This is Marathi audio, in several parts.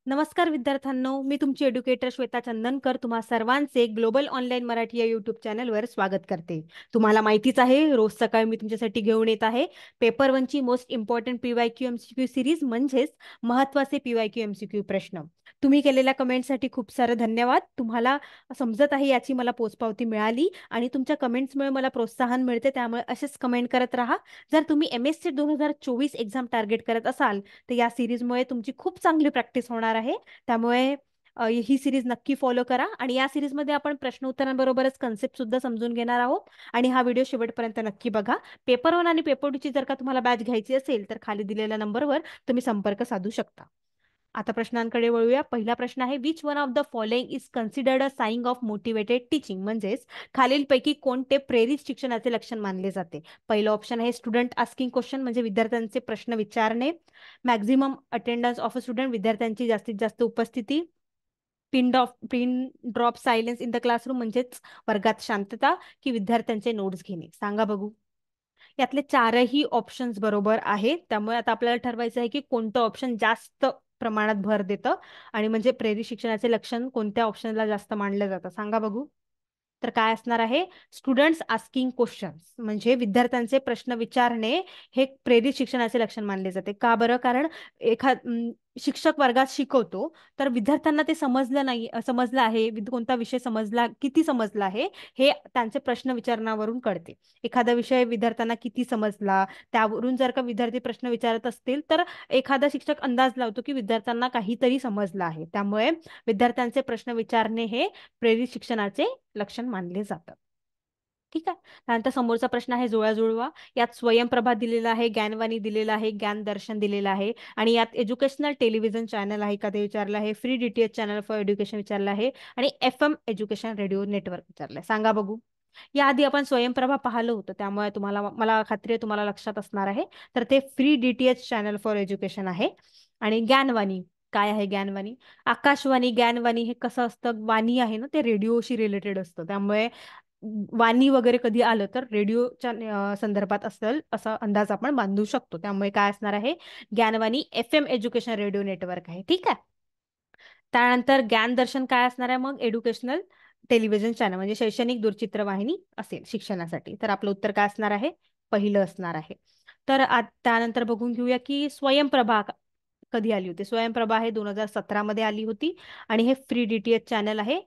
नमस्कार विद्यार्थ्यांनो, मी तुमची एड्युकेटर श्वेता चंदनकर तुम्हा सर्वांचे ग्लोबल ऑनलाईन मराठी या यूट्यूब चॅनलवर स्वागत करते. तुम्हाला माहितीच आहे, रोज सकाळी मी तुमच्यासाठी घेऊन येत आहे पेपर 1ची most important PYQ MCQ series, म्हणजेच महत्त्वाचे पीवायक्यू एमसीक्यू प्रश्न. तुम्ही केलेल्या कमेंटसाठी खूप सारे धन्यवाद. तुम्हाला समजत आहे याची मला पोचपावती मिळाली आणि तुमच्या कमेंट्समुळे मला प्रोत्साहन मिळते, त्यामुळे असेच कमेंट करत राहा. जर तुम्ही MSc 2024 एक्झाम टार्गेट करत असाल तर या सिरीजमुळे तुमची खूप चांगली प्रॅक्टिस होणार आहे. त्यामुळे ही सिरीज नक्की फॉलो करा आणि या सिरीजमध्ये आपण प्रश्न उत्तरांबरोबरच कन्सेप्ट सुद्धा समजून घेणार आहोत. आणि हा व्हिडिओ शेवटपर्यंत नक्की बघा. पेपर 1 आणि पेपर 2 ची जर का तुम्हाला बॅच घ्यायची असेल तर खाली दिलेल्या नंबरवर तुम्ही संपर्क साधू शकता. आता प्रश्नांकडे वळूया. पहिला प्रश्न आहे, which one of the following is considered a sign of motivated teaching, म्हणजेच खालीलपैकी कोणते प्रेरित शिक्षणाचे लक्षण मानले जाते. पहिलं ऑप्शन आहे स्टुडंट आस्किंग क्वेश्चन, म्हणजे विद्यार्थ्यांचे प्रश्न विचारणे. Maximum attendance of a student, विद्यार्थ्यांची जास्तीत जास्त उपस्थिती. Pin drop silence in the classroom, म्हणजेच वर्गात शांतता, की विद्यार्थ्यांचे नोट्स घेणे. सांगा बघू. यातले चारही ऑप्शन्स बरोबर आहेत. त्यामुळे आता आपल्याला ठरवायचं आहे की कोणतं ऑप्शन जास्त प्रमाणात भर देतं आणि म्हणजे प्रेरित शिक्षणाचे लक्षण कोणत्या ऑप्शनला जास्त मानलं जातं. सांगा बघू. तर काय असणार आहे, स्टुडंट्स आस्किंग क्वेश्चन्स, म्हणजे विद्यार्थ्यांचे प्रश्न विचारणे हे प्रेरित शिक्षणाचे लक्षण मानले जाते. का बरं? कारण शिक्षक वर्गात शिकवतो तर विद्यार्थ्यांना ते समजलं नाही, समजलं आहे, कोणता विषय समजला, किती समजला आहे, हे त्यांचे प्रश्न विचारण्यावरून कळते. एखादा विषय विद्यार्थ्यांना किती समजला, त्यावरून जर का विद्यार्थी प्रश्न विचारत असतील तर एखादा शिक्षक अंदाज लावतो की विद्यार्थ्यांना काहीतरी समजलं आहे. त्यामुळे विद्यार्थ्यांचे प्रश्न विचारणे हे प्रेरित शिक्षणाचे लक्षण मानले जातं. ठीक आहे. त्यानंतर समोरचा प्रश्न आहे जुळवा. यात स्वयंप्रभा दिलेला आहे, ज्ञानवाणी दिलेला आहे, ज्ञान दर्शन दिलेलं आहे आणि यात एज्युकेशनल टेलिव्हिजन चॅनल आहे का ते विचारलं आहे, free DTH channel for education विचारलं आहे आणि FM एज्युकेशन रेडिओ नेटवर्क विचारलंय. सांगा बघू. याआधी आपण स्वयंप्रभा पाहिलं होतं, त्यामुळे मला खात्री आहे तुम्हाला लक्षात असणार आहे. तर ते free DTH channel for education आहे. आणि ज्ञानवाणी काय आहे? ज्ञानवाणी आकाशवाणी. ज्ञानवाणी हे कसं असतं, वाणी आहे ना, ते रेडिओशी रिलेटेड असतं. त्यामुळे वाणी वगैरे कधी आलं तर रेडिओच्या संदर्भात असेल असा अंदाज आपण बांधू शकतो. त्यामुळे काय असणार आहे, Gyanvani FM education radio network आहे. ठीक आहे. त्यानंतर ज्ञानदर्शन काय असणार आहे, मग एज्युकेशनल टेलिव्हिजन चॅनल, म्हणजे शैक्षणिक दूरचित्रवाहिनी असेल शिक्षणासाठी. तर आपलं उत्तर काय असणार आहे, पहिलं असणार आहे. तर त्यानंतर बघून घेऊया की स्वयंप्रभा कधी आली होती. स्वयंप्रभा आहे 2017 मध्ये आली होती आणि हे फ्री DTH चॅनल आहे.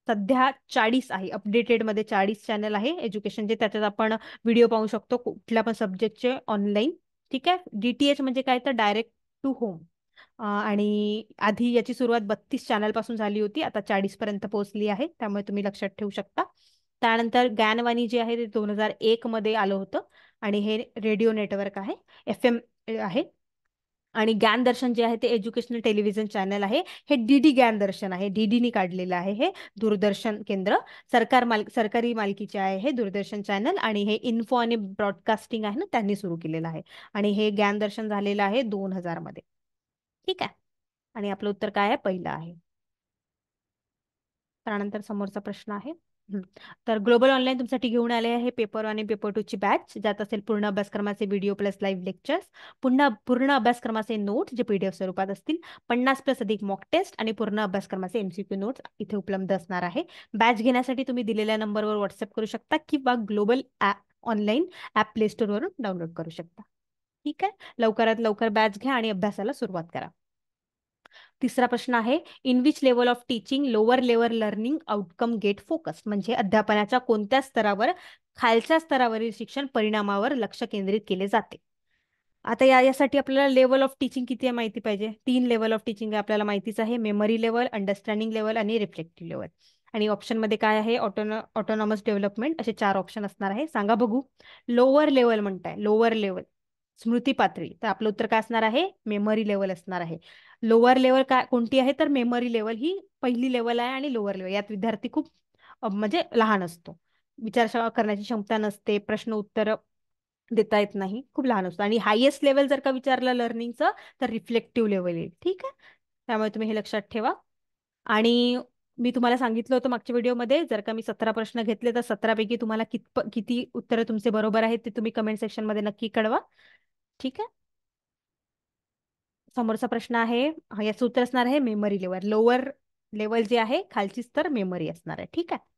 सध्या 40 आहे, अपडेटेड मध्ये 40 चॅनल आहे एज्युकेशनचे. त्याच्यात आपण व्हिडिओ पाहू शकतो कुठल्या पण सब्जेक्टचे ऑनलाईन. ठीक आहे. DTH म्हणजे काय, तर डायरेक्ट टू होम. आणि आधी याची सुरुवात 32 चॅनल पासून झाली होती, आता 40 पर्यंत पोहोचली आहे. त्यामुळे तुम्ही लक्षात ठेवू शकता. त्यानंतर ज्ञानवाणी जे आहे ते 2001 मध्ये आलं होतं आणि हे रेडिओ नेटवर्क आहे, FM आहे. आणि ज्ञानदर्शन जे आहे ते एज्युकेशनल टेलिव्हिजन चॅनल आहे. हे DD ज्ञानदर्शन आहे, DDनी काढलेलं आहे. हे दूरदर्शन केंद्र सरकारी मालकीचे आहे हे दूरदर्शन चॅनल. आणि हे इन्फो आणि ब्रॉडकास्टिंग आहे ना, त्यांनी सुरू केलेलं आहे. आणि हे ज्ञानदर्शन झालेलं आहे 2000 मध्ये. ठीक आहे. आणि आपलं उत्तर काय आहे, पहिलं आहे. त्यानंतर समोरचा प्रश्न आहे. तर ग्लोबल ऑनलाईन तुमच्यासाठी घेऊन आले आहे पेपर 1 आणि पेपर 2 ची बॅच, ज्यात असेल पूर्ण अभ्यासक्रमाचे व्हिडिओ प्लस लाईव्ह लेक्चर्स, पूर्ण अभ्यासक्रमाचे नोट्स जे PDF स्वरूपात असतील, 50 प्लस अधिक मॉक टेस्ट आणि पूर्ण अभ्यासक्रमाचे MCQ नोट्स इथे उपलब्ध असणार आहे. बॅच घेण्यासाठी तुम्ही दिलेल्या नंबरवर व्हॉट्सअप करू शकता किंवा ग्लोबल ऑनलाईन ॲप प्ले स्टोअरवरून डाउनलोड करू शकता. ठीक आहे. लवकरात लवकर बॅच घ्या आणि अभ्यासाला सुरुवात करा. तिसरा प्रश्न आहे, in which level of teaching lower level learning outcome get focus, म्हणजे अध्यापनाच्या कोणत्या स्तरावर खालच्या स्तरावरील शिक्षण परिणामावर लक्ष केंद्रित केले जाते. आता यासाठी आपल्याला लेवल ऑफ टीचिंग किती आहे माहिती पाहिजे. 3 लेवल ऑफ टीचिंग आपल्याला माहितीच आहे, मेमरी लेवल, अंडरस्टँडिंग लेवल आणि रिफ्लेक्टिव्ह लेवल. आणि ऑप्शन मध्ये काय आहे, ऑटोनॉमस डेव्हलपमेंट, असे 4 ऑप्शन असणार आहे. सांगा बघू. लोअर लेवल म्हणताय, लोअर लेवल स्मृती पातळी, तर आपलं उत्तर काय असणार आहे, मेमरी लेवल असणार आहे. लोअर लेवल काय कोणती आहे, तर मेमरी लेवल ही पहिली लेवल आहे. आणि लोअर लेवल यात विद्यार्थी खूप म्हणजे लहान असतो, विचार करण्याची क्षमता नसते, प्रश्न उत्तर देता येत नाही, खूप लहान असतो. आणि हायेस्ट लेवल जर का विचारलं लर्निंगचं तर रिफ्लेक्टिव्ह लेवल येईल. ठीक आहे. त्यामुळे तुम्ही हे लक्षात ठेवा. आणि मी तुम्हाला सांगितलं होतं मागच्या व्हिडिओमध्ये, जर का मी 17 प्रश्न घेतले तर 17 पैकी तुम्हाला किती उत्तरं तुमचे बरोबर आहेत ते तुम्ही कमेंट सेक्शन मध्ये नक्की कळवा. ठीक आहे. समोरचा प्रश्न आहे, याचं उत्तर असणार आहे मेमरी लेवल. लोअर लेवल जे आहे, खालची स्तर मेमरी असणार आहे. ठीक आहे.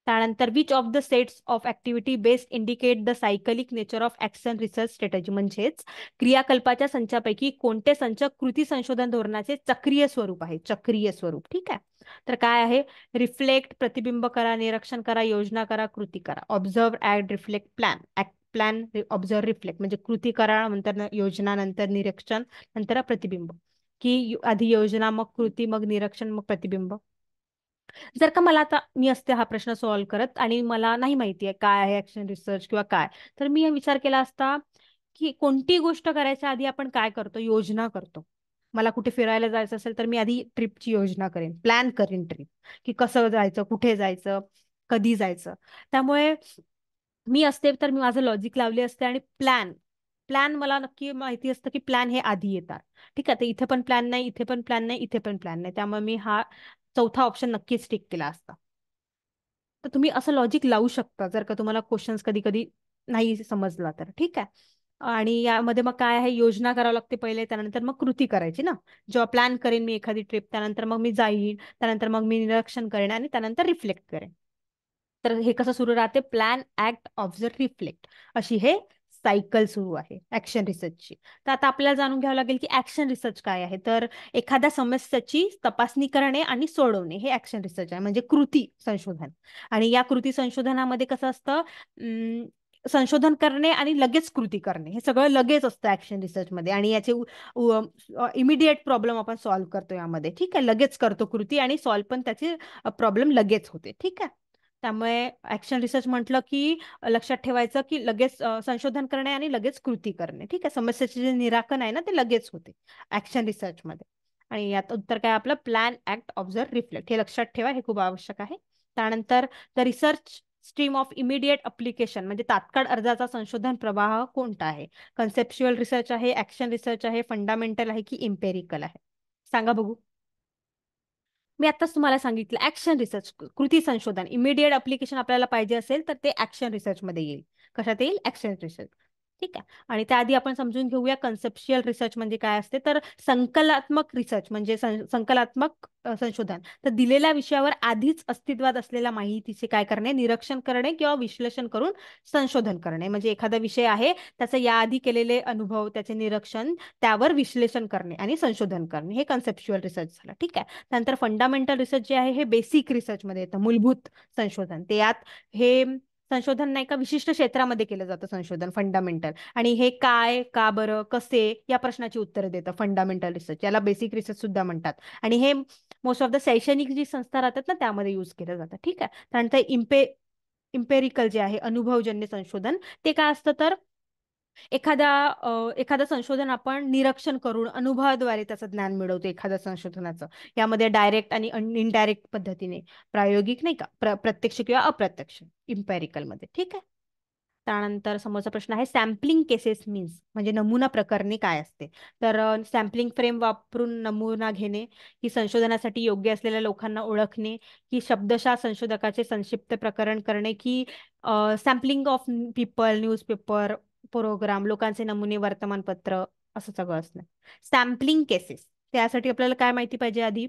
त्यानंतर which of the sets of activity based indicate the cyclic nature of action research strategy, म्हणजेच क्रियाकल्पाच्या संचापैकी कोणते संच कृती संशोधन धोरणाचे चक्रीय स्वरूप आहे. चक्रीय स्वरूप. ठीक आहे. तर काय आहे? रिफ्लेक्ट, प्रतिबिंब करा, निरीक्षण करा, योजना करा, कृती करा. Observe, and, reflect, plan. Plan, observe, reflect म्हणजे कृती करा, नंतर योजना, नंतर निरीक्षण, नंतर प्रतिबिंब. की आधी योजना, मग कृती, मग निरीक्षण, मग प्रतिबिंब. जर का मला आता मी असते हा प्रश्न सॉल्व्ह करत आणि मला नाही माहिती आहे काय आहे ऍक्शन रिसर्च किंवा काय, तर मी विचार केला असता की कोणती गोष्ट करायच्या आधी आपण काय करतो? योजना करतो. मला कुठे फिरायला जायचं असेल तर मी आधी ट्रिपची योजना करेन, प्लॅन करेन ट्रिप, की कसं जायचं, कुठे जायचं, कधी जायचं. त्यामुळे मी असते तर मी माझं लॉजिक लावले असते आणि प्लॅन प्लॅन मला नक्की माहिती असतं की प्लॅन हे आधी येतात. ठीक आहे. तर इथे पण प्लॅन नाही, इथे पण प्लॅन नाही, इथे पण प्लॅन नाही. त्यामुळे मी हा चौथा ऑप्शन नक्कीच टिक केला असता. तर तुम्ही असं लॉजिक लावू शकता जर का तुम्हाला क्वेश्चन्स कधी कधी नाही समजला तर. ठीक आहे. आणि यामध्ये मग काय आहे? योजना करावी लागते पहिले, त्यानंतर मग कृती करायची ना. जेव्हा प्लॅन करेन मी एखादी ट्रिप, त्यानंतर मग मी जाईन, त्यानंतर मग मी निरीक्षण करेन आणि त्यानंतर रिफ्लेक्ट करेन. तर हे कसं सुरू राहते? प्लॅन, ऍक्ट, ऑब्झर्व, रिफ्लेक्ट, अशी हे सायकल सुरू आहे ऍक्शन रिसर्चची. तर आता आपल्याला जाणून घ्यावं लागेल की ऍक्शन रिसर्च काय आहे. तर एखाद्या समस्येची तपासणी करणे आणि सोडवणे हे ऍक्शन रिसर्च आहे, म्हणजे कृती संशोधन. आणि या कृती संशोधनामध्ये कसं असतं? संशोधन करणे आणि लगेच कृती करणे, हे सगळं लगेच असतं ऍक्शन रिसर्च मध्ये. आणि याचे इमिडिएट प्रॉब्लेम आपण सॉल्व्ह करतो यामध्ये. ठीक आहे. लगेच करतो कृती आणि सॉल्व्ह पण त्याचे प्रॉब्लेम लगेच होते. ठीक आहे. त्यामुळे ऍक्शन रिसर्च म्हटलं की लक्षात ठेवायचं की लगेच संशोधन करणे आणि लगेच कृती करणे. ठीक आहे. समस्येचे जे निराकरण आहे ना, ते लगेच होते ऍक्शन रिसर्च मध्ये. आणि यात उत्तर काय आपलं? Plan, act, observe, reflect. हे लक्षात ठेवा, हे खूप आवश्यक आहे. त्यानंतर the research stream of immediate application, म्हणजे तात्काळ अर्जाचा संशोधन प्रवाह कोणता आहे? कन्सेप्च्युअल रिसर्च आहे, ऍक्शन रिसर्च आहे, फंडामेंटल आहे की इम्पेरिकल आहे? सांगा बघू. मी आताच तुम्हाला सांगितलं ऍक्शन रिसर्च, कृती संशोधन. इमिडिएट अप्लिकेशन आपल्याला पाहिजे असेल तर ते ऍक्शन रिसर्च मध्ये येईल. कशात येईल? Action research. ठीक आहे. आणि त्याआधी आपण समजून घेऊया कन्सेप्शियल रिसर्च म्हणजे काय असते. तर संकलात्मक रिसर्च म्हणजे संकलात्मक संशोधन. तर दिलेल्या विषयावर आधीच अस्तित्वात असलेल्या माहितीचे काय करणे? निरीक्षण करणे किंवा विश्लेषण करून संशोधन करणे. म्हणजे एखादा विषय आहे, त्याचे याआधी केलेले अनुभव, त्याचे निरीक्षण, त्यावर विश्लेषण करणे आणि संशोधन करणे, हे कन्सेप्च्युअल रिसर्च झालं. ठीक आहे. त्यानंतर फंडामेंटल रिसर्च जे आहे हे बेसिक रिसर्चमध्ये येतं, मूलभूत संशोधन. ते यात हे संशोधन नाही का विशिष्ट क्षेत्रामध्ये केलं जातं संशोधन, फंडामेंटल. आणि हे काय, का बरं, कसे, या प्रश्नाची उत्तरं देतं फंडामेंटल रिसर्च. याला बेसिक रिसर्च सुद्धा म्हणतात. आणि हे मोस्ट ऑफ द शैक्षणिक जी संस्था राहतात ना, त्यामध्ये यूज केलं जातं. ठीक आहे. त्यानंतर इम्पेरिकल जे आहे, अनुभवजन्य संशोधन, ते काय असतं? तर एखादं संशोधन आपण निरीक्षण करून अनुभवाद्वारे त्याचं ज्ञान मिळवतो एखाद्या संशोधनाचं. यामध्ये डायरेक्ट आणि इनडायरेक्ट पद्धतीने, प्रायोगिक नाही का, प्रत्यक्ष किंवा अप्रत्यक्ष, इम्पेरिकल मध्ये. ठीक आहे. त्यानंतर समोरचा प्रश्न आहे सॅम्पलिंग केसेस मीन्स, म्हणजे नमुना प्रकरणे काय असते. तर सॅम्पलिंग फ्रेम वापरून नमुना घेणे, की संशोधनासाठी योग्य असलेल्या लोकांना ओळखणे, की शब्दशः संशोधकाचे संक्षिप्त प्रकरण करणे, की sampling of people, newspaper, program, लोकांचे नमुने, वर्तमानपत्र, असं सगळं असणं. सॅम्पलिंग केसेस, त्यासाठी आपल्याला काय माहिती पाहिजे आधी?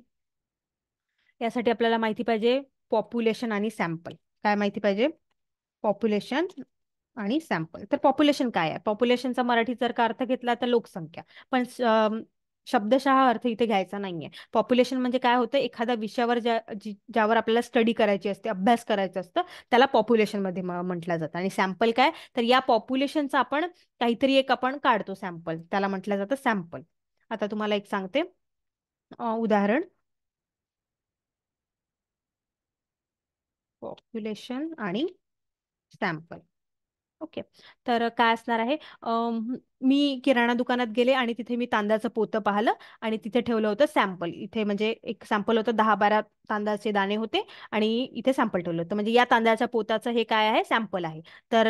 यासाठी आपल्याला माहिती पाहिजे पॉप्युलेशन आणि सॅम्पल. काय माहिती पाहिजे? पॉप्युलेशन आणि सॅम्पल. तर पॉप्युलेशन काय आहे? पॉप्युलेशनचा मराठीत जर का अर्थ घेतला तर लोकसंख्या. पण शब्दशः अर्थ इथे घ्यायचा नाहीये. पॉप्युलेशन म्हणजे काय होतं? एखाद्या विषयावर ज्यावर आपल्याला स्टडी करायची असते, अभ्यास करायचा असतं, त्याला पॉप्युलेशन मध्ये म्हटलं जातं. आणि सॅम्पल काय? तर या पॉप्युलेशनचा आपण काहीतरी एक आपण काढतो सॅम्पल, त्याला म्हटलं जातं सॅम्पल. आता तुम्हाला एक सांगते उदाहरण. पॉप्युलेशन आणि सॅम्पल. ओके. तर काय असणार आहे? मी किराणा दुकानात गेले आणि तिथे मी तांदळाचं पोतं पाहिलं आणि तिथे ठेवलं होतं सॅम्पल. इथे म्हणजे एक सॅम्पल होतं, 10-12 तांदळाचे दाणे होते आणि इथे सॅम्पल ठेवलं होतं. म्हणजे या तांदळाच्या पोताचं हे काय आहे? सॅम्पल आहे. तर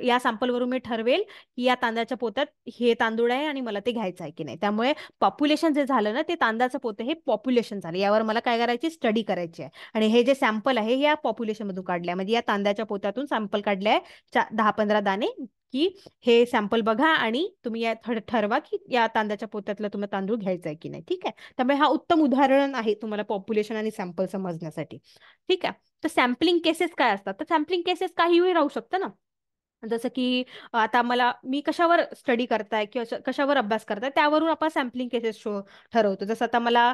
या सॅम्पलवरून मी ठरवेल की या तांदळाच्या पोत्यात हे तांदूळ आहे आणि मला ते घ्यायचं आहे की नाही. त्यामुळे पॉप्युलेशन जे झालं ना, ते तांदळाचं पोतं हे पॉप्युलेशन झालं. यावर मला काय करायची? स्टडी करायची आहे. आणि हे जे सॅम्पल आहे हे या पॉप्युलेशन मधून काढलं आहे, म्हणजे या तांदळाच्या पोत्यातून सॅम्पल काढले आहे, 10-15 दाणे की हे सॅम्पल बघा आणि तुम्ही या ठरवा की या तांदळाच्या पोत्यातला तुम्हाला तांदूळ घ्यायचा आहे की नाही. ठीक आहे, त्यामुळे हा उत्तम उदाहरण आहे तुम्हाला पॉप्युलेशन आणि सॅम्पल समजण्यासाठी. ठीक आहे, तर सॅम्पलिंग केसेस काय असतात, तर सॅम्पलिंग केसेस काहीही राहू शकतं ना. जसं की आता मी कशावर स्टडी करताय किंवा कशावर अभ्यास करताय त्यावरून आपण सॅम्पलिंग केसेस ठरवतो. जसं आता मला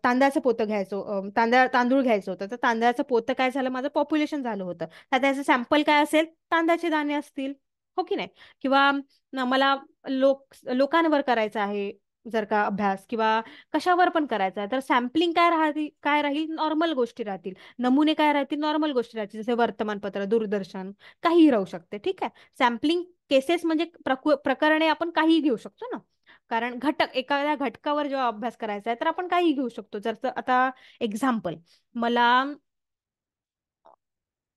तांदळाचं पोतं घ्यायचं, तांदूळ घ्यायचं होतं, तर तांदळाचं पोतं काय झालं, माझं पॉप्युलेशन झालं होतं, तर त्याचं सॅम्पल काय असेल, तांदळाचे दाणे असतील. हो की नाही. किंवा मला लोकांवर करायचं आहे जर का अभ्यास, किंवा कशावर पण करायचा आहे, तर सॅम्पलिंग काय राहील, नॉर्मल गोष्टी राहतील. नमुने काय राहतील, नॉर्मल गोष्टी राहतील, जसे वर्तमानपत्र, दूरदर्शन, काहीही राहू शकते. ठीक आहे, सॅम्पलिंग केसेस म्हणजे प्रकरणे आपण काही घेऊ शकतो ना. कारण एखाद्या घटकावर जेव्हा अभ्यास करायचा आहे तर आपण काही घेऊ शकतो. जर आता एक्झाम्पल, मला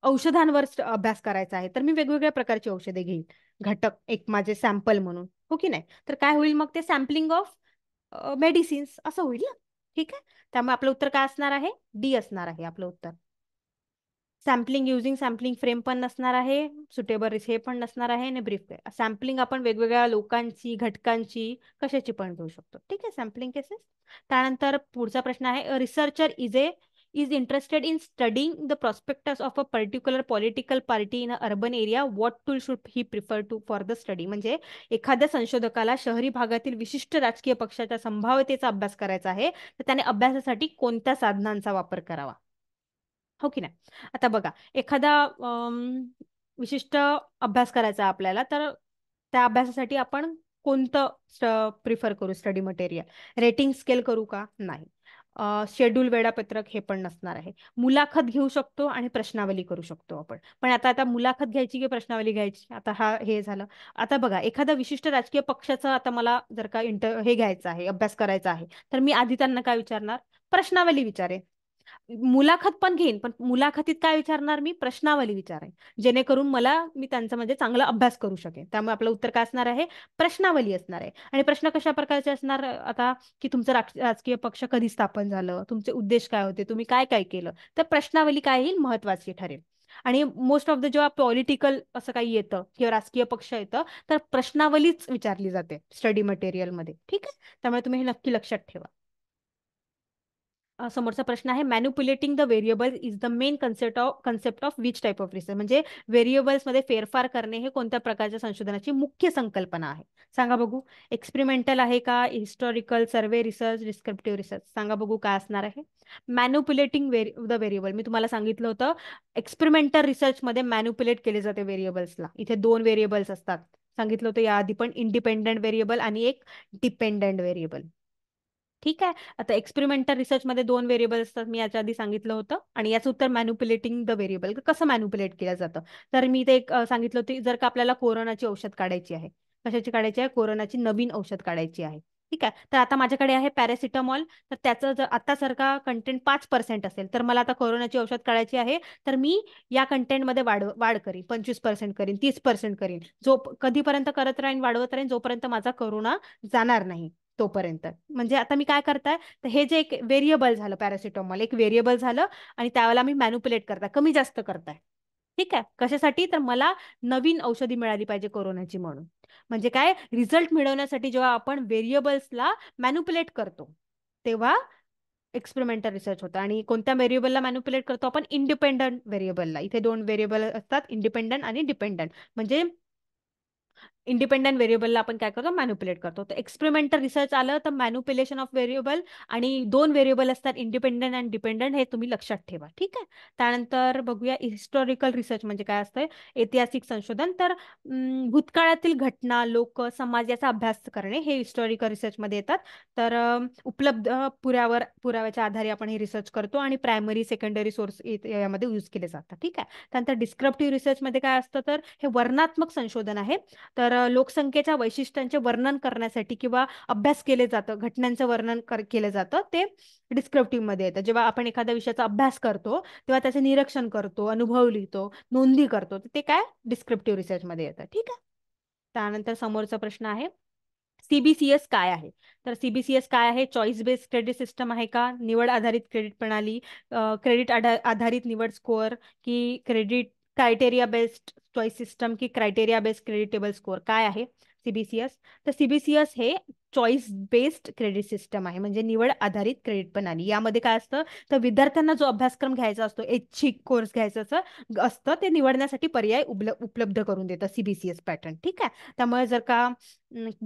औषधांवर अभ्यास करायचा आहे तर मी वेगवेगळ्या प्रकारची औषधे घेईन, घटक एक माझे सॅम्पल म्हणून. हो की नाही. तर काय होईल मग, ते सॅम्पलिंग ऑफ मेडिसिन्स असं होईल ना. ठीक आहे, त्यामुळे आपलं उत्तर काय असणार आहे, डी असणार आहे आपलं उत्तर. सॅम्पलिंग युझिंग सॅम्पलिंग फ्रेम पण नसणार आहे, सुटेबल हे पण नसणार आहे, आणि ब्रीफ सॅम्पलिंग आपण वेगवेगळ्या लोकांची, घटकांची, कशाची पण घेऊ शकतो. ठीक आहे, सॅम्पलिंग केसेस. त्यानंतर पुढचा प्रश्न आहे, researcher is interested in studying the prospectus of a particular political party in a urban area, what tool should he prefer to for the study. म्हणजे एखाद्या संशोधकाला शहरी भागातील विशिष्ट राजकीय पक्षाच्या संभाव्यतेचा अभ्यास करायचा आहे, तर त्याने अभ्यासासाठी कोणत्या साधनांचा वापर करावा. हो की नाही. आता बघा, एखादा विशिष्ट अभ्यास करायचा आपल्याला, तर त्या अभ्यासासाठी आपण कोणतं प्रिफर करू स्टडी मटेरियल. रेटिंग स्केल करू का, नाही. शेड्यूल, वेळापत्रक हे पण नसणार आहे. मुलाखत घेऊ शकतो आणि प्रश्नावली करू शकतो आपण. पण आता मुलाखत घ्यायची की प्रश्नावली घ्यायची, आता हे झालं. आता बघा, एखादा विशिष्ट राजकीय पक्षाचा आता मला जर का हे घ्यायचं आहे, अभ्यास करायचा आहे, तर मी आधी त्यांना काय विचारणार, प्रश्नावली विचारेन. मुलाखत पण घेईन, पण मुलाखतीत काय विचारणार, मी प्रश्नावली विचारेन, जेणेकरून मी त्यांचा म्हणजे चांगला अभ्यास करू शकेन. त्यामुळे आपलं उत्तर काय असणार आहे, प्रश्नावली असणार आहे. आणि प्रश्न कशा प्रकारचे असणार, आता की तुमचं राजकीय पक्ष कधी स्थापन झालं, तुमचे उद्देश काय होते, तुम्ही काय काय केलं, तर प्रश्नावली काय येईल, महत्वाची ठरेल. आणि मोस्ट ऑफ द जेव्हा पॉलिटिकल असं काही येतं किंवा राजकीय पक्ष येतं, तर प्रश्नावलीच विचारली जाते स्टडी मटेरियलमध्ये. ठीक आहे, त्यामुळे तुम्ही हे नक्की लक्षात ठेवा. समोरचा प्रश्न आहे, manipulating the variable is the main concept of which type of research. म्हणजे व्हेरिएबल्स मध्ये फेरफार करणे हे कोणत्या प्रकारच्या संशोधनाची मुख्य संकल्पना आहे, सांगा बघू. एक्सपेरिमेंटल आहे का, हिस्टॉरिकल, सर्वे रिसर्च, डिस्क्रिप्टिव्ह रिसर्च, सांगा बघू काय असणार आहे. मॅन्युप्युलेटिंग द व्हेरिएबल, मी तुम्हाला सांगितलं होतं एक्सपेरिमेंटल रिसर्च मध्ये मॅन्युप्युलेट केले जाते व्हेरिएबल्सला. इथे दोन व्हेरिएबल्स असतात, सांगितलं होतं याआधी पण, इंडिपेंडेंट व्हेरिएबल आणि एक डिपेंडेंट व्हेरिएबल. ठीक आहे, आता एक्सपेरिमेंटल रिसर्च मध्ये दोन व्हेरिएबल असतात, मी याच्या आधी सांगितलं होतं. आणि याचं उत्तर मॅन्युप्युलेटिंग द व्हेरिएबल, कसं मॅन्युप्युलेट केलं जातं. तर मी ते सांगितलं होतं, जर का आपल्याला कोरोनाची औषध काढायची आहे, कशाची काढायची आहे, कोरोनाची नवीन औषध काढायची आहे. ठीक आहे, तर आता माझ्याकडे आहे पॅरासिटामॉल, तर त्याचं जर आता जर का कंटेंट 5% असेल, तर मला आता कोरोनाची औषध काढायची आहे, तर मी या कंटेंटमध्ये वाढ करीन, 25% करीन, 30% करीन, कधीपर्यंत करत राहीन, वाढवत राहीन, जोपर्यंत माझा कोरोना जाणार नाही तोपर्यंत. म्हणजे आता मी काय करताय, तर हे जे एक व्हेरिएबल झालं, पॅरासिटामॉल एक व्हेरिएबल झालं, आणि त्यावेळेला मी मॅन्युप्युलेट करताय, कमी जास्त करताय. ठीक आहे, कशासाठी, तर मला नवीन औषधी मिळाली पाहिजे कोरोनाची म्हणून. म्हणजे काय, रिझल्ट मिळवण्यासाठी जेव्हा आपण व्हेरिएबल्सला मॅन्युप्युलेट करतो, तेव्हा एक्सपेरिमेंटल रिसर्च होतं. आणि कोणत्या व्हेरिएबलला मॅन्युप्युलेट करतो आपण, इंडिपेंडंट व्हेरिएबलला. इथे दोन व्हेरिएबल असतात, इंडिपेंडंट आणि डिपेंडंट. म्हणजे इंडिपेंडंट व्हेरिएबलला आपण काय करतो, मॅन्युप्युलेट करतो. तर एक्सपेरिमेंटल रिसर्च आलं तर मॅन्युप्युलेशन ऑफ व्हेरिएबल, आणि दोन व्हेरिएबल असतात, इंडिपेंडंट आणि डिपेंडंट, हे तुम्ही लक्षात ठेवा. ठीक आहे, त्यानंतर बघूया हिस्टॉरिकल रिसर्च म्हणजे काय असतं, ऐतिहासिक संशोधन. तर भूतकाळातील घटना, लोक, समाज याचा अभ्यास करणे हे हिस्टॉरिकल रिसर्चमध्ये येतात. तर उपलब्ध पुराव्याच्या आधारे आपण हे रिसर्च करतो, आणि प्रायमरी, सेकंडरी सोर्स यामध्ये यूज केले जातात. ठीक आहे, त्यानंतर डिस्क्रिप्टिव्ह रिसर्चमध्ये काय असतं, तर हे वर्णनात्मक संशोधन आहे. तर लोकसंख्येच्या वैशिष्ट्यांचे वर्णन करण्यासाठी किंवा अभ्यास केले जातं, घटनांचं वर्णन केलं जातं, ते डिस्क्रिप्टिव्ह मध्ये येतं. जेव्हा आपण एखाद्या विषयाचा अभ्यास करतो, तेव्हा त्याचे निरीक्षण करतो, अनुभव लिहितो, नोंदी करतो, ते काय डिस्क्रिप्टिव्ह रिसर्च मध्ये येतं. ठीक आहे, त्यानंतर समोरचा प्रश्न आहे, सीबीसीएस काय आहे. तर सीबीसीएस काय आहे, चॉईस बेस्ड क्रेडिट सिस्टम आहे का, निवड आधारित क्रेडिट प्रणाली, क्रेडिट आधारित निवड स्कोअर, की credit criteria based choice system की criteria based credit table score काय आहे सीबीसीएस? तर सीबीसीएस हे चॉईस बेस्ड क्रेडिट सिस्टम आहे, म्हणजे निवड आधारित क्रेडिट प्रणाली. यामध्ये काय असतं, तर विद्यार्थ्यांना जो अभ्यासक्रम घ्यायचा असतो, ऐच्छिक कोर्स घ्यायचा असतं, ते निवडण्यासाठी पर्याय उपलब्ध करून देतं सीबीसीएस पॅटर्न. ठीक आहे. त्यामुळे जर का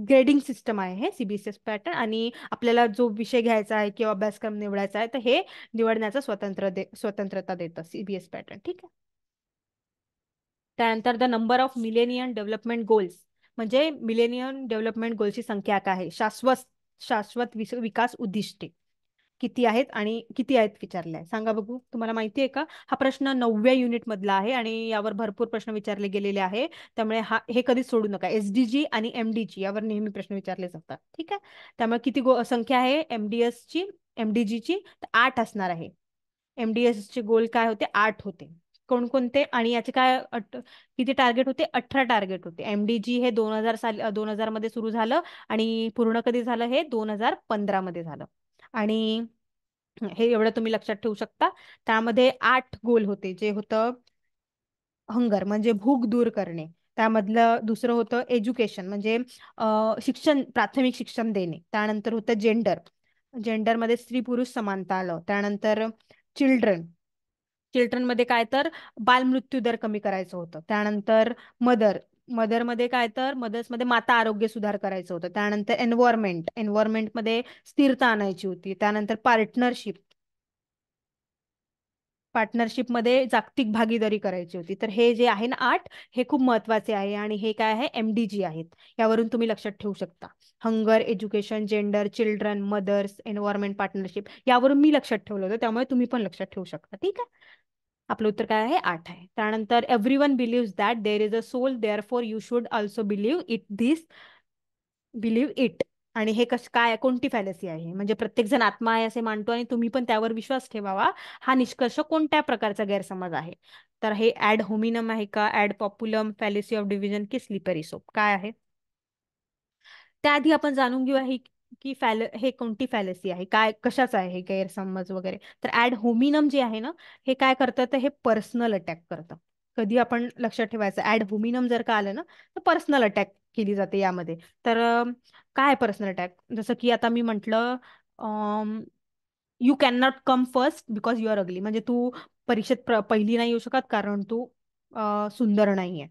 ग्रेडिंग सिस्टम आहे हे सीबीसीएस पॅटर्न, आणि आपल्याला जो विषय घ्यायचा आहे किंवा अभ्यासक्रम निवडायचा आहे तर हे निवडण्याचं स्वतंत्रता देतं सीबीएस पॅटर्न. ठीक आहे. त्यानंतर the number of millennium development goals, म्हणजे मिलेनियम डेव्हलपमेंट गोल्सची संख्या काय आहे, शाश्वत विकास उद्दिष्टे किती आहेत आणि किती आहेत विचारले आहे. सांगा बघू, तुम्हाला माहिती आहे का? हा प्रश्न 9व्या युनिट मधला आहे आणि यावर भरपूर प्रश्न विचारले गेलेले आहे. त्यामुळे हे कधीच सोडू नका. एसडीजी आणि एमडीजी यावर नेहमी प्रश्न विचारले जातात. ठीक आहे. त्यामुळे किती संख्या आहे एमडीजीची? तर 8 असणार आहे. एमडीएस चे गोल काय होते? 8 होते. कोणकोणते? आणि याचे काय किती टार्गेट होते? 18 टार्गेट होते. एमडीजी हे 2000 मध्ये सुरू झालं आणि पूर्ण कधी झालं? हे 2015 मध्ये झालं. आणि हे एवढं तुम्ही लक्षात ठेवू शकता. त्यामध्ये 8 गोल होते, जे होतं हंगर म्हणजे भूक दूर करणे. त्यामधलं दुसरं होतं एज्युकेशन, म्हणजे शिक्षण, प्राथमिक शिक्षण देणे. त्यानंतर होतं जेंडरमध्ये स्त्री पुरुष समानता आलं. त्यानंतर चिल्ड्रन मध्ये काय, तर बालमृत्यू दर कमी करायचं होतं. त्यानंतर मदरमध्ये काय, तर मदर्समध्ये माता आरोग्य सुधार करायचं होतं. त्यानंतर एन्व्हायरमेंटमध्ये स्थिरता आणायची होती. त्यानंतर पार्टनरशिपमध्ये जागतिक भागीदारी करायची होती. तर हे जे आहे ना 8, हे खूप महत्वाचे आहे आणि हे काय आहे? एमडीजी आहेत. यावरून तुम्ही लक्षात ठेवू शकता. Hunger, education, gender, children, mothers, environment, partnership, यावरून मी लक्षात ठेवलं होतं, त्यामुळे तुम्ही पण लक्षात ठेवू शकता. ठीक आहे. आपलं उत्तर काय आहे? 8 आहे. त्यानंतर everyone believes that there is a soul, therefore you should also believe it. आणि हे काय, कोणती फॅलसी आहे? म्हणजे प्रत्येक जण आत्मा आहे असे मानतो आणि तुम्ही पण त्यावर विश्वास ठेवावा, हा निष्कर्ष कोणत्या प्रकारचा गैरसमज आहे? तर हे ऍड होमिनम आहे का, ऍड पॉप्युलम, फॅलेसी ऑफ डिव्हिजन की स्लिपरी सोप, काय आहे? त्याआधी आपण जाणून घेऊया की हे कोणती फॅलसी आहे, काय कशाचं आहे हे गैरसमज वगैरे. तर ऍड होमिनम जे आहे ना, हे काय करतं, तर हे पर्सनल अटॅक करतं. कधी आपण लक्षात ठेवायचं, ऍड होमिनम जर का आलं ना, तर पर्सनल अटॅक केली जाते यामध्ये. तर काय पर्सनल अटॅक, जसं की आता मी म्हंटल, you can not come first because you are ugly, म्हणजे तू परीक्षेत पहिली नाही येऊ शकत कारण तू सुंदर नाहीये.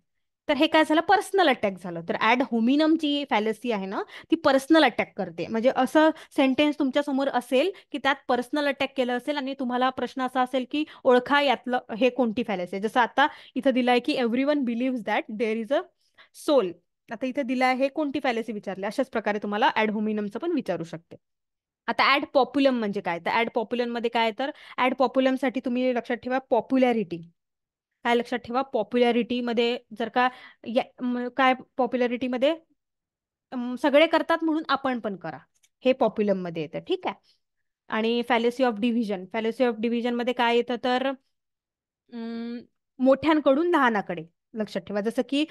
तर हे काय झालं? पर्सनल अटॅक झालं. तर ऍड होमिनम जी फॅलसी आहे ना, ती पर्सनल अटॅक करते. म्हणजे असं सेंटेन्स तुमच्या समोर असेल की त्यात पर्सनल अटॅक केलं असेल आणि तुम्हाला प्रश्न असा असेल की ओळखा यातलं हे कोणती फॅलसी आहे. जसं आता इथं दिलाय की everyone believes that there is a soul. आता इथे दिलाय हे कोणती फॅलसी विचारली, अशाच प्रकारे तुम्हाला ऍड होमिनमचं पण विचारू शकते. आता ऍड पॉप्युलम म्हणजे काय, तर ऍड पॉप्युलम मध्ये काय, तर ऍड पॉप्युलम साठी तुम्ही लक्षात ठेवा पॉप्युलॅरिटी. काय लक्षात ठेवा? पॉप्युलॅरिटी मध्ये जर का काय पॉप्युलॅरिटी मध्ये सगळे करतात म्हणून आपण पण करा, हे पॉप्युलम मध्ये येतं. ठीक आहे. आणि फॅलेसी ऑफ डिव्हिजन मध्ये काय येतं, तर मोठ्यांकडून लहानाकडे. लक्षात ठेवा, जसं की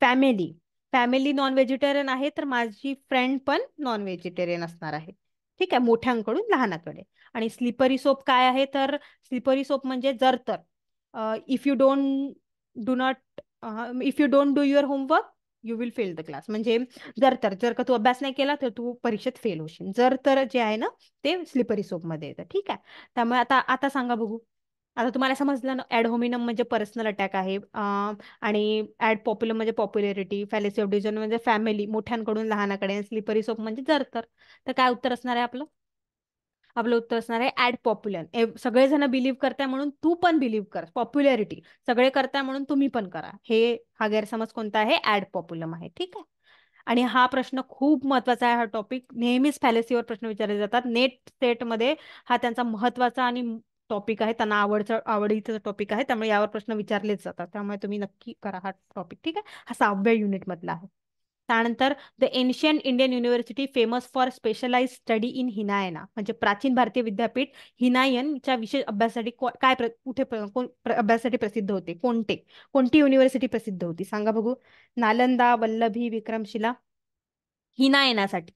फॅमिली फॅमिली नॉन व्हेजिटेरियन आहे, तर माझी फ्रेंड पण नॉन व्हेजिटेरियन असणार आहे. ठीक आहे, मोठ्यांकडून लहानाकडे. आणि स्लिपरी सोप काय आहे, तर स्लिपरी सोप म्हणजे जर तर if you don't do your homework you will fail the class. म्हणजे जर का तू अभ्यास नाही केला तर तू परीक्षेत फेल होशील. जर तर जे आहे ना, ते स्लिपरी सोप मध्ये येतं. ठीक आहे. त्यामुळे आता आता सांगा बघू, आता तुम्हाला समजलं ना, ऍड होमिनम म्हणजे पर्सनल अटॅक आहे, आणि ऍड पॉप्युलम म्हणजे पॉप्युलॅरिटी, फॅलेसी ऑफ डिव्हिजन म्हणजे फॅमिली, मोठ्यांकडून लहानाकडे, स्लिपरी सोप म्हणजे तर काय उत्तर असणार आहे आपलं? आपलं उत्तर असणार आहे ऍड पॉप्युलर. सगळेजण बिलीव्ह करताय म्हणून तू पण बिलीव्ह कर. पॉप्युलॅरिटी, सगळे करताय म्हणून तुम्ही पण करा. हा गैरसमज कोणता आहे? ऍड पॉप्युलम आहे. ठीक आहे. आणि हा प्रश्न खूप महत्वाचा आहे. हा टॉपिक नेहमीच फॅलेसीवर प्रश्न विचारले जातात. सेट मध्ये हा त्यांचा महत्वाचा आणि टॉपिक आहे. त्यांना आवडीचा टॉपिक आहे, त्यामुळे यावर प्रश्न विचारलेच जातात. त्यामुळे तुम्ही नक्की करा हा टॉपिक. ठीक आहे. हा 6व्या युनिट मधला आहे. त्यानंतर the ancient Indian university famous for specialise study in Hinayana, म्हणजे प्राचीन भारतीय विद्यापीठ हिनायनच्या विशेष अभ्यासासाठी अभ्यासासाठी प्रसिद्ध होते. कोणती युनिव्हर्सिटी प्रसिद्ध होती? सांगा बघू. नालंदा, वल्लभी, विक्रमशिला, हिनायनासाठी.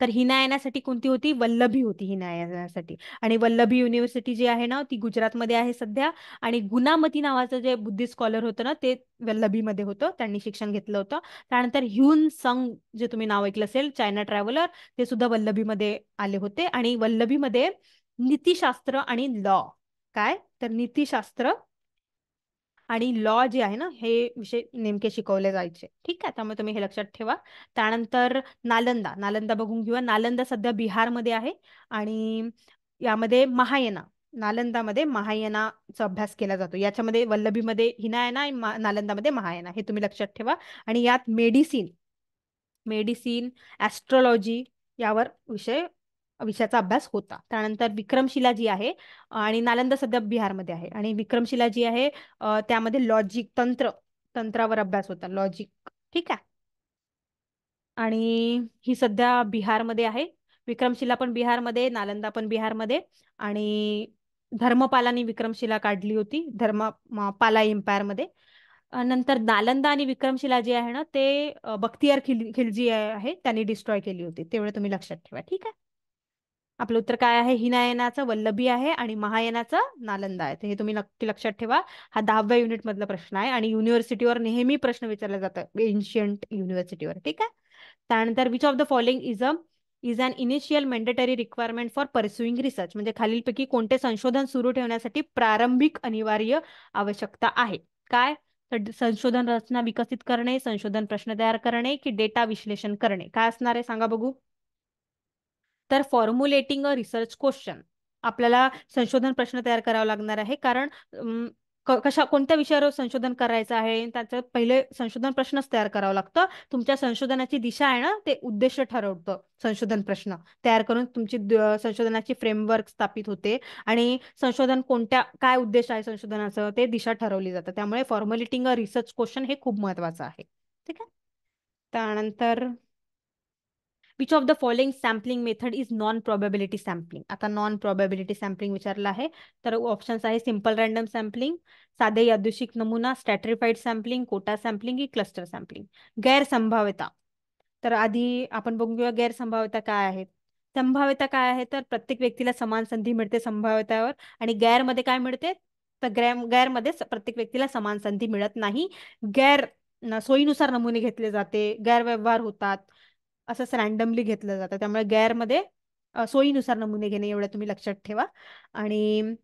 तर हिनायनासाठी कोणती होती? वल्लभी होती हिनायनासाठी. आणि वल्लभी युनिव्हर्सिटी जी आहे ना ती गुजरातमध्ये आहे सध्या. आणि गुनामती नावाचं जे बुद्धिस्ट स्कॉलर होतं ना ते वल्लभीमध्ये होतं, त्यांनी शिक्षण घेतलं होतं. त्यानंतर ह्युन संग जे तुम्ही नाव ऐकलं असेल, चायना ट्रॅव्हलर, ते सुद्धा वल्लभीमध्ये आले होते. आणि वल्लभीमध्ये नीतिशास्त्र आणि लॉ, काय तर नीतिशास्त्र आणि लॉ जे आहे ना हे विषय नेमके शिकवले जायचे. ठीक आहे, त्यामुळे तुम्ही हे लक्षात ठेवा. त्यानंतर नालंदा, नालंदा बघून घेऊया. नालंदा सध्या बिहारमध्ये आहे. आणि यामध्ये महायाना, नालंदामध्ये महायानाचा अभ्यास केला जातो. याच्यामध्ये वल्लभीमध्ये हिनायाना आणि नालंदामध्ये महायाना, हे तुम्ही लक्षात ठेवा. आणि यात मेडिसिन, मेडिसिन, ॲस्ट्रॉलॉजी यावर विषयाचा अभ्यास होता. त्यानंतर विक्रमशिला जी आहे, आणि नालंदा सध्या बिहारमध्ये आहे. आणि विक्रमशिला जी आहे त्यामध्ये लॉजिक, तंत्रावर अभ्यास होता, लॉजिक. ठीक आहे. आणि ही सध्या बिहारमध्ये आहे. विक्रमशिला पण बिहारमध्ये, नालंदा पण बिहारमध्ये. आणि धर्मपालांनी विक्रमशिला काढली होती, पाला एम्पायरमध्ये. नंतर नालंदा आणि विक्रमशिला जी आहे ना ते बख्तियार खिलजी आहे त्यांनी डिस्ट्रॉय केली होती. तेवढं तुम्ही लक्षात ठेवा. ठीक आहे. आपलं उत्तर काय आहे? हिनायनाचं वल्लभी आहे आणि महायानाचा नालंदा आहे. तर हे तुम्ही नक्की लक्षात ठेवा. हा 10व्या युनिट मधला प्रश्न आहे आणि युनिव्हर्सिटीवर नेहमी प्रश्न विचारला जातं, एन्शियंट युनिव्हर्सिटीवर. ठीक आहे. त्यानंतर which of the following is an initial mandatory requirement for pursuing research, म्हणजे खालीलपैकी कोणते संशोधन सुरू ठेवण्यासाठी प्रारंभिक अनिवार्य आवश्यकता आहे? काय तर संशोधन रचना विकसित करणे, संशोधन प्रश्न तयार करणे, की डेटा विश्लेषण करणे? काय असणार आहे सांगा बघू. तर फॉर्म्युलेटिंग अ रिसर्च क्वेश्चन, आपल्याला संशोधन प्रश्न तयार करावा लागणार आहे. कारण कोणत्या विषयावर संशोधन करायचं आहे त्याचं पहिले संशोधन प्रश्नच तयार करावं लागतं. तुमच्या संशोधनाची दिशा आहे ना ते उद्देश ठरवतं संशोधन प्रश्न तयार करून. तुमची संशोधनाची फ्रेमवर्क स्थापित होते आणि संशोधन काय उद्देश आहे संशोधनाचं ते दिशा ठरवली जातं. त्यामुळे फॉर्म्युलेटिंग अ रिसर्च क्वेश्चन हे खूप महत्वाचं आहे. ठीक आहे. त्यानंतर which of the following sampling method is non probability sampling. आता नॉन प्रोबॅबिलिटी सॅम्पलिंग विचारलं आहे. तर ऑप्शन्स आहे सिम्पल रॅन्डम सॅम्पलिंग, साधे यादृशिक नमुना, स्ट्रॅटिफाईड सॅम्पलिंग, कोटा सॅम्पलिंग की क्लस्टर सॅम्पलिंग. गैरसंभाव्यता, तर आधी आपण बघून घेऊया गैरसंभाव्यता काय आहे. संभाव्यता काय आहे तर प्रत्येक व्यक्तीला समान संधी मिळते संभाव्यतावर. आणि गैरमध्ये काय मिळते तर गैरमध्ये प्रत्येक व्यक्तीला समान संधी मिळत नाही. गैर सोयीनुसार नमुने घेतले जाते, गैरव्यवहार होतात, असंच रॅन्डमली घेतलं जातं. त्यामुळे गैरमध्ये सोयीनुसार नमुने घेणे, एवढं तुम्ही लक्षात ठेवा. आणि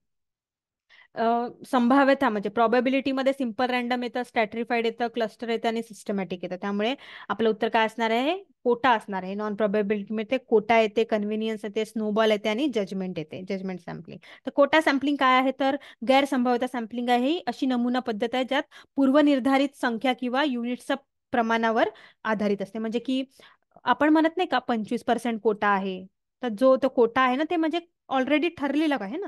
संभाव्यता म्हणजे प्रॉबॅबिलिटीमध्ये सिम्पल रॅन्डम येतं, स्ट्रॅटिफाईड येतं, क्लस्टर येतं आणि सिस्टमॅटिक येतं. त्यामुळे आपलं उत्तर काय असणार आहे? कोटा असणार आहे. नॉन प्रॉबॅबिलिटीमध्ये कोटा येते, कन्व्हिनियन्स येते, स्नोबॉल येते आणि जजमेंट येते, जजमेंट सॅम्पलिंग. तर कोटा सॅम्पलिंग काय आहे तर गैरसंभाव्यता सॅम्पलिंग आहे ही अशी नमुना पद्धत आहे ज्यात पूर्वनिर्धारित संख्या किंवा युनिट्सच्या प्रमाणावर आधारित असते. म्हणजे की आपण म्हणत नाही का 25% कोटा आहे, तर जो तो कोटा आहे ना ते म्हणजे ऑलरेडी ठरलेलं आहे ना,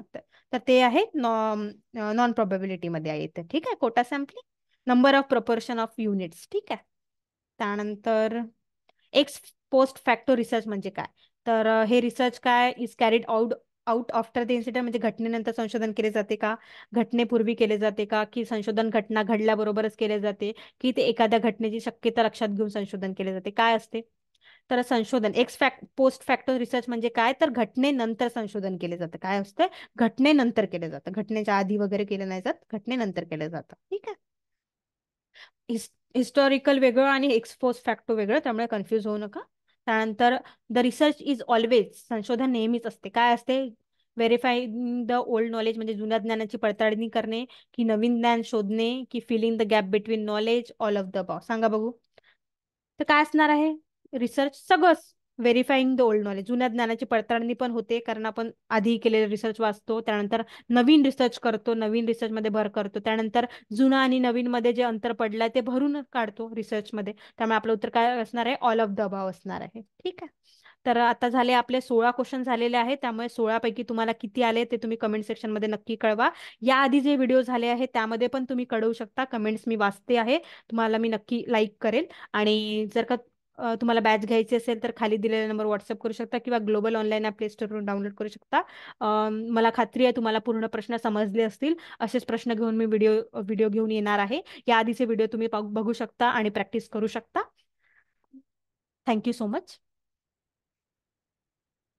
तर ते आहे नॉन प्रोबॅबिलिटी मध्ये येते. ठीक आहे. Quota sampling, number of proportion of units. ठीक आहे. त्यानंतर एक्स पोस्ट फॅक्टो रिसर्च म्हणजे काय तर हे रिसर्च काय is carried out after the incident, म्हणजे घटनेनंतर संशोधन केले जाते का, घटनेपूर्वी केले जाते का, की संशोधन घटना घडल्याबरोबरच केले जाते, की ते एखाद्या घटनेची शक्यता लक्षात घेऊन संशोधन केले जाते, काय असते. तर संशोधन पोस्ट फॅक्टो रिसर्च म्हणजे काय तर घटनेनंतर संशोधन केले जातं. काय असतं? घटनेनंतर केलं जातं, घटनेच्या आधी वगैरे केलं नाही जात, घटनेनंतर केलं जातं. ठीक आहे. हिस्टॉरिकल वेगळं आणि पोस्ट फॅक्टो वेगळं, त्यामुळे कन्फ्युज होऊ नका. त्यानंतर द रिसर्च इज ऑलवेज, संशोधन नेहमीच असते, काय असते? व्हेरीफाईंग द ओल्ड नॉलेज, म्हणजे जुन्या ज्ञानाची पडताळणी करणे, की नवीन ज्ञान शोधणे, की filling the gap between knowledge, all of the above. सांगा बघू. तर काय असणार आहे? रिसर्च सगळंच. व्हेरीफाईंग द ओल्ड नॉलेज, जुन्या ज्ञानाची पडताळणी पण होते कारण आपण आधी केलेले रिसर्च वाचतो, त्यानंतर नवीन रिसर्च करतो, नवीन रिसर्च मध्ये भर करतो, त्यानंतर जुना आणि नवीन मध्ये जे अंतर पडलंय ते भरून काढतो रिसर्च मध्ये. त्यामुळे आपलं उत्तर काय असणार आहे? ऑल ऑफ द अबाव असणार आहे. ठीक आहे. तर आता झाले आपले 16 क्वेश्चन झालेले आहेत. त्यामुळे 16 पैकी तुम्हाला किती आले ते तुम्ही कमेंट सेक्शन मध्ये नक्की कळवा. याआधी जे व्हिडिओ झाले आहेत त्यामध्ये पण तुम्ही कळवू शकता, कमेंट्स मी वाचते आहे, तुम्हाला मी नक्की लाईक करेल. आणि जर का तुम्हाला बॅच घ्यायची असेल तर खाली दिलेला नंबर व्हॉट्सअप करू शकता किंवा ग्लोबल ऑनलाईन ॲप प्ले स्टोरवरून डाउनलोड करू शकता. मला खात्री आहे तुम्हाला पूर्ण प्रश्न समजले असतील. असेच प्रश्न घेऊन मी व्हिडिओ घेऊन येणार आहे. या आधीचे व्हिडिओ तुम्ही बघू शकता आणि प्रॅक्टिस करू शकता. Thank you so much.